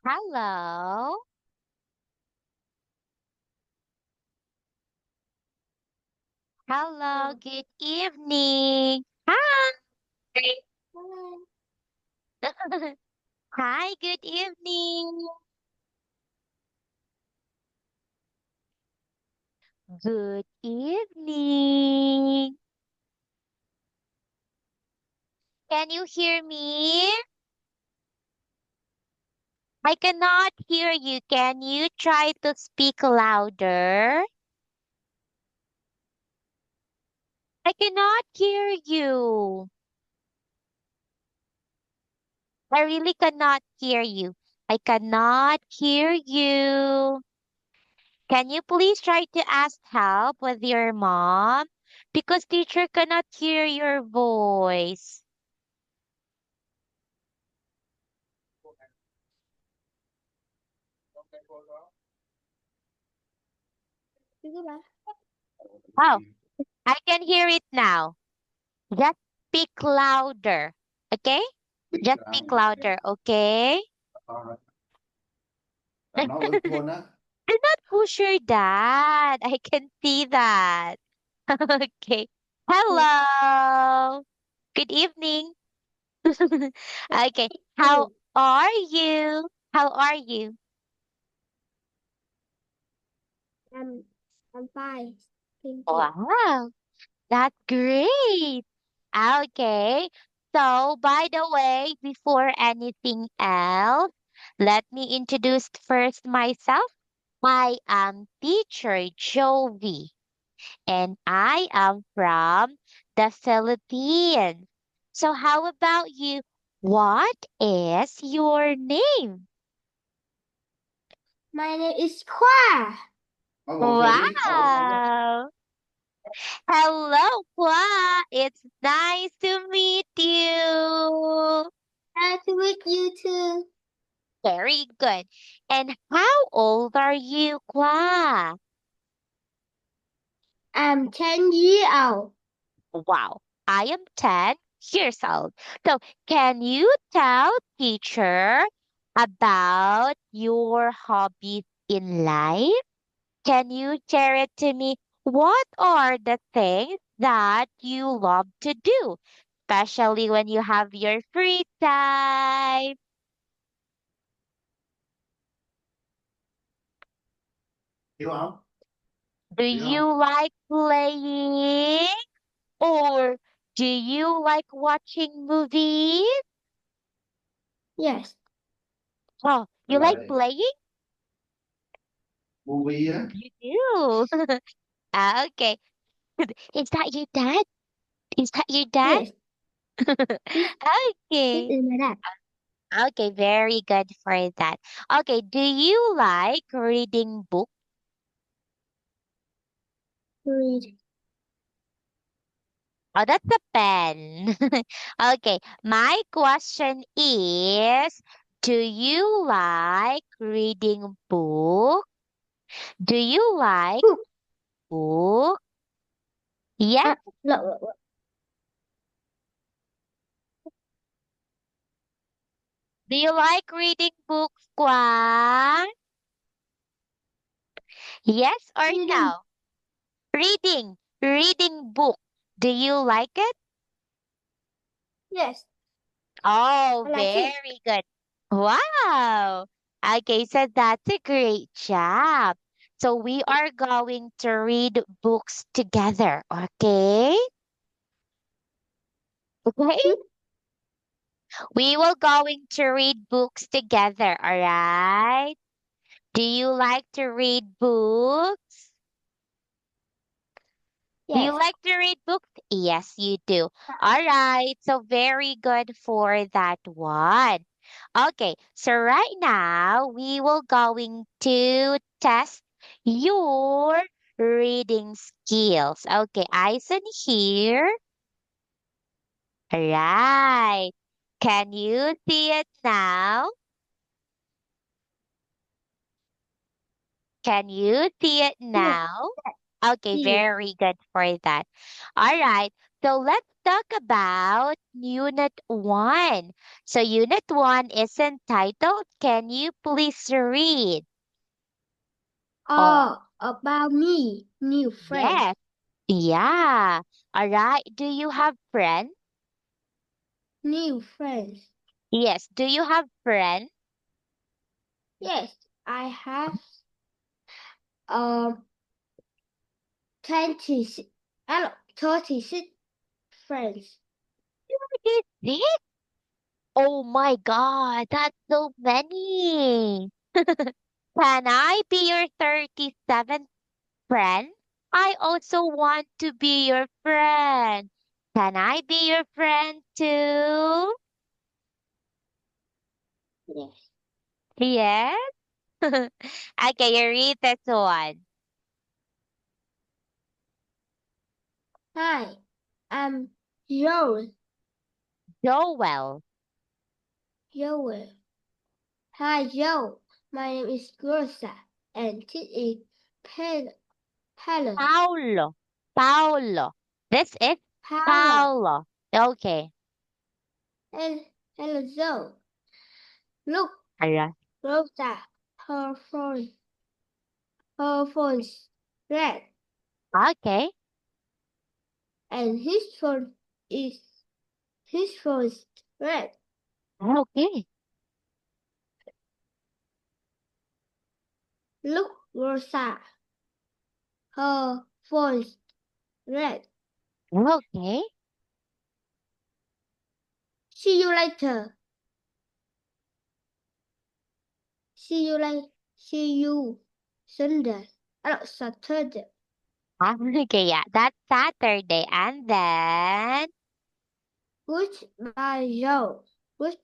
Hello. Hello. Good evening. Hi. Hi. Good evening. Good evening. Can you hear me? I cannot hear you. Can you try to speak louder? I cannot hear you. I really cannot hear you. I cannot hear you. Can you please try to ask help with your mom? Because teacher cannot hear your voice. Oh, I can hear it now. Just speak louder. Okay? Just speak louder, okay? Do not push your dad. I can see that. Okay. Hello. Good evening. Okay. How are you? How are you? I'm I'm fine. Thank you. Wow. That's great. Okay. So, by the way, before anything else, let me introduce first myself. I am teacher Jovi, and I am from the Philippines. So, how about you? What is your name? My name is Kwa. Wow. Hello, Kwa. It's nice to meet you. Nice to meet you too. Very good. And how old are you, Kwa? I'm 10 years old. Wow, I am 10 years old. So, can you tell teacher about your hobbies in life? Can you share it to me? What are the things that you love to do, especially when you have your free time? Do you like playing or do you like watching movies? Yes. Oh, you like playing? You do. Okay. Is that your dad? Is that your dad? Yes. This Okay. is my dad. Okay, very good for that. Okay, do you like reading books? Read. Oh, that's a pen. Okay, my question is, do you like reading book? Do you like Book. book? Yes. Look. Do you like reading books, Kwan? Yes or Reading. no? Reading book. Do you like it? Yes. Oh, I like it. very good. Wow. Okay, so that's a great job. So we are going to read books together, okay? Okay? Hmm? We will going to read books together, all right? Do you like to read books? Do you Yes. like to read books? Yes, you do. All right. So very good for that one. Okay. So right now we will going to test your reading skills. Okay. Eisen here. All right. Can you see it now? Can you see it Yes. now? Okay, See. very good for that. All right. So let's talk about Unit 1. So, Unit 1 is entitled, Can You Please Read? Oh, All about me, new friends. yes. Yeah. All right. Do you have friends? New friends. Yes. Do you have friends? Yes, I have um 26, 36 friends. Is it? Oh my God, that's so many. Can I be your 37th friend? I also want to be your friend. Can I be your friend too? Yes. Yes? Okay, you read this one. Hi, I'm Joel. Joel. Joel. Hi, Joel. My name is Rosa, and this is Helen. Paulo. Paulo. This is Paula. Paulo. Okay. And hello, Joel. Look, Alright. Rosa. Her phone. Her phone's red, Okay. and his phone's red. Okay. Look, Rosa. Her phone's red. Okay. See you later. See you later. See you Sunday. Saturday. Okay, yeah. That's Saturday. And then Goodbye, Joe. Good,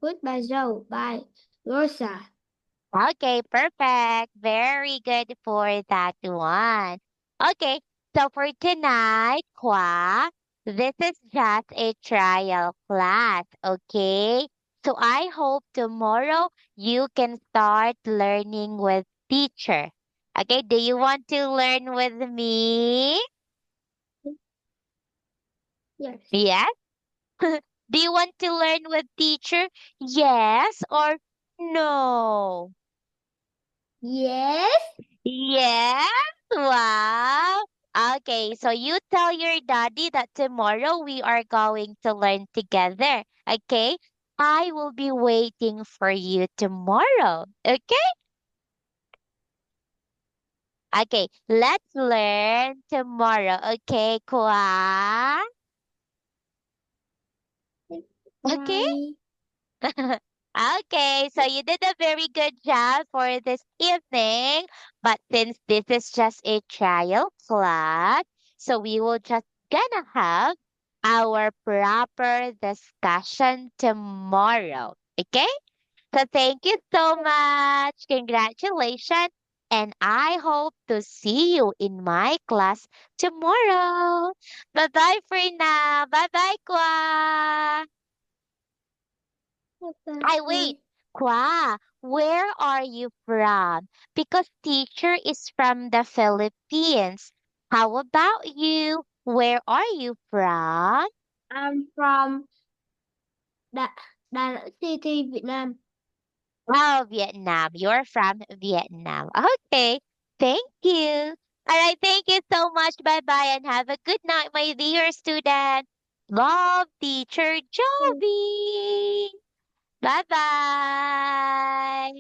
goodbye, Joe. Bye, Rosa. okay, perfect. Very good for that one. Okay, so for tonight, Kwa, this is just a trial class, okay? So I hope tomorrow you can start learning with teacher. Okay, do you want to learn with me? Yes. Yes? Do you want to learn with teacher? Yes or no? Yes. Yes. Wow. Okay, so you tell your daddy that tomorrow we are going to learn together. Okay? I will be waiting for you tomorrow. Okay? Okay, let's learn tomorrow. Okay, Kwa? Okay? Bye. Okay, so you did a very good job for this evening. But since this is just a trial class, so we will just gonna have our proper discussion tomorrow. Okay? So thank you so much. Congratulations. And I hope to see you in my class tomorrow. Bye bye for now. Bye bye, Kwa. I Bye. wait. Kwa, where are you from? Because teacher is from the Philippines. How about you? Where are you from? I'm from Đà Nẵng City, Việt Nam. Oh, Vietnam. You're from Vietnam. Okay. Thank you. All right. Thank you so much. Bye bye and have a good night, my dear student. Love, teacher Joby. Bye bye.